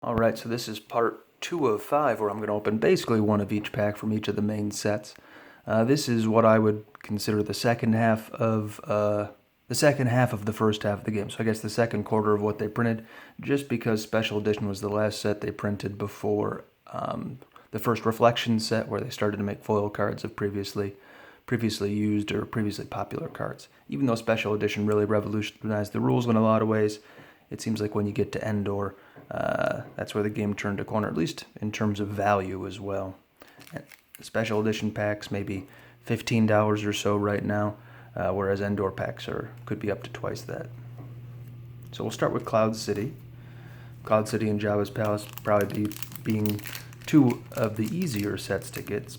Alright, so this is part 2 of 5, where I'm going to open basically one of each pack from each of the main sets. This is what I would consider the second half of the first half of the game. So I guess the second quarter of what they printed, just because Special Edition was the last set they printed before the first Reflection set, where they started to make foil cards of previously used or previously popular cards. Even though Special Edition really revolutionized the rules in a lot of ways, it seems like when you get to Endor, that's where the game turned a corner, at least in terms of value as well. Special edition packs maybe $15 or so right now, whereas Endor packs could be up to twice that. So we'll start with Cloud City. Cloud City and Jabba's Palace probably being two of the easier sets to get.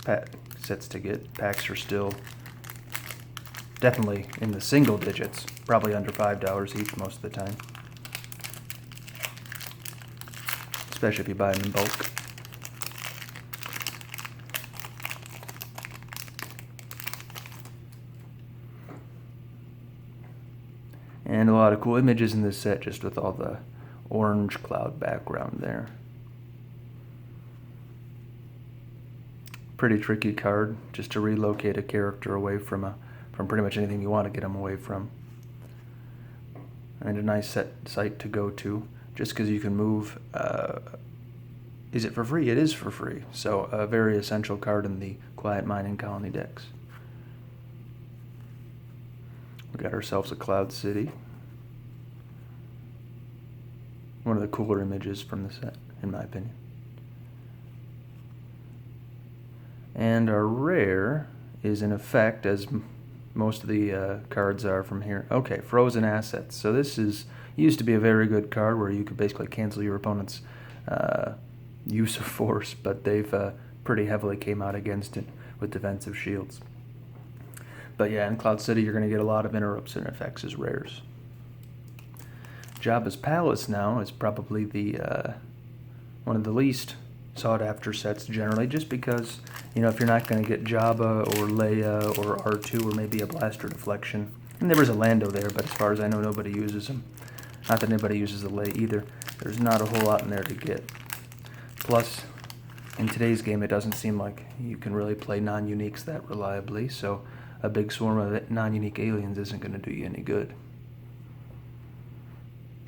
Packs are still definitely in the single digits, probably under $5 each most of the time, especially if you buy them in bulk. And a lot of cool images in this set, just with all the orange cloud background there. Pretty tricky card, just to relocate a character away from pretty much anything you want to get them away from. And a nice site to go to, just because you can move. Is it for free? It is for free. So a very essential card in the Quiet Mining Colony decks. We got ourselves a Cloud City. One of the cooler images from the set, in my opinion. And our rare is in effect, as most of the cards are from here. Okay, Frozen Assets. So this used to be a very good card where you could basically cancel your opponent's use of force, but they've pretty heavily came out against it with defensive shields. But yeah, in Cloud City you're going to get a lot of interrupts and effects as rares. Jabba's Palace now is probably the one of the least sought-after sets generally, just because, you know, if you're not going to get Jabba or Leia or R2 or maybe a Blaster Deflection, and there was a Lando there, but as far as I know, nobody uses him. Not that anybody uses the Leia either. There's not a whole lot in there to get. Plus, in today's game, it doesn't seem like you can really play non-uniques that reliably, so a big swarm of non-unique aliens isn't going to do you any good.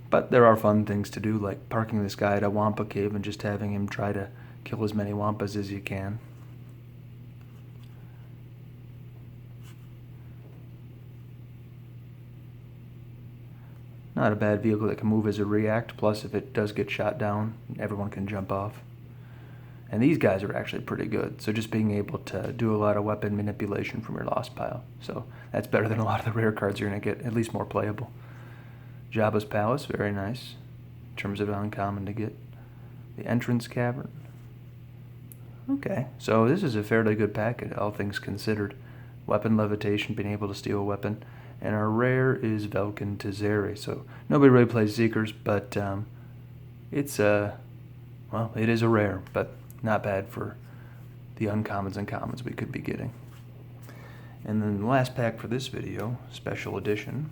But there are fun things to do, like parking this guy at a Wampa cave and just having him try to kill as many Wampas as you can. Not a bad vehicle that can move as a react, plus if it does get shot down, everyone can jump off. And these guys are actually pretty good, so just being able to do a lot of weapon manipulation from your lost pile. So that's better than a lot of the rare cards you're going to get, at least more playable. Jabba's Palace, very nice, in terms of uncommon to get. The Entrance Cavern. Okay, so this is a fairly good packet, all things considered. Weapon Levitation, being able to steal a weapon. And our rare is Velkin Tazeri. So nobody really plays Seekers, but it's well, it is a rare, but not bad for the uncommons and commons we could be getting. And then the last pack for this video, Special Edition.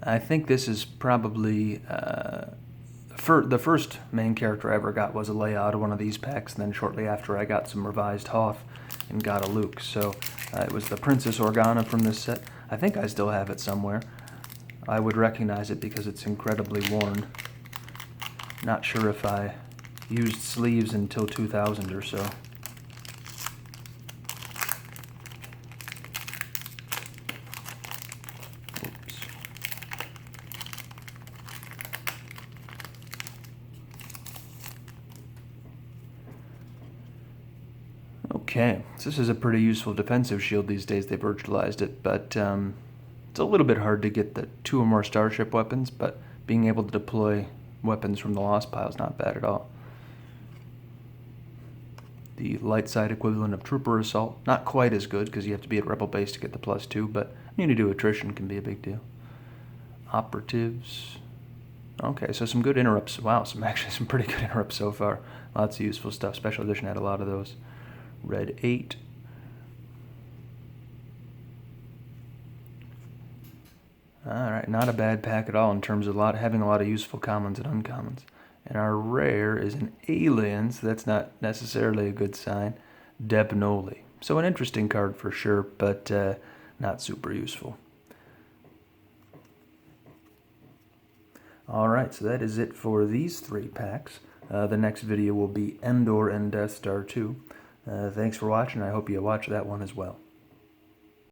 I think this is probably the first main character I ever got was a Leia out of one of these packs, and then shortly after I got some revised Hoth and got a Luke. So it was the Princess Organa from this set. I think I still have it somewhere. I would recognize it because it's incredibly worn. Not sure if I used sleeves until 2000 or so. Okay, so this is a pretty useful defensive shield these days. They've virtualized it, but it's a little bit hard to get the 2 or more Starship weapons, but being able to deploy weapons from the Lost Pile is not bad at all. The light side equivalent of Trooper Assault, not quite as good because you have to be at Rebel Base to get the +2, but need to do attrition can be a big deal. Operatives. Okay, so some good interrupts. Wow, actually some pretty good interrupts so far. Lots of useful stuff. Special Edition had a lot of those. Red 8. Alright, not a bad pack at all in terms of having a lot of useful commons and uncommons. And our rare is an alien, so that's not necessarily a good sign. Debnoli. So an interesting card for sure, but not super useful. Alright, so that is it for these 3 packs. The next video will be Endor and Death Star 2. Thanks for watching. I hope you watch that one as well.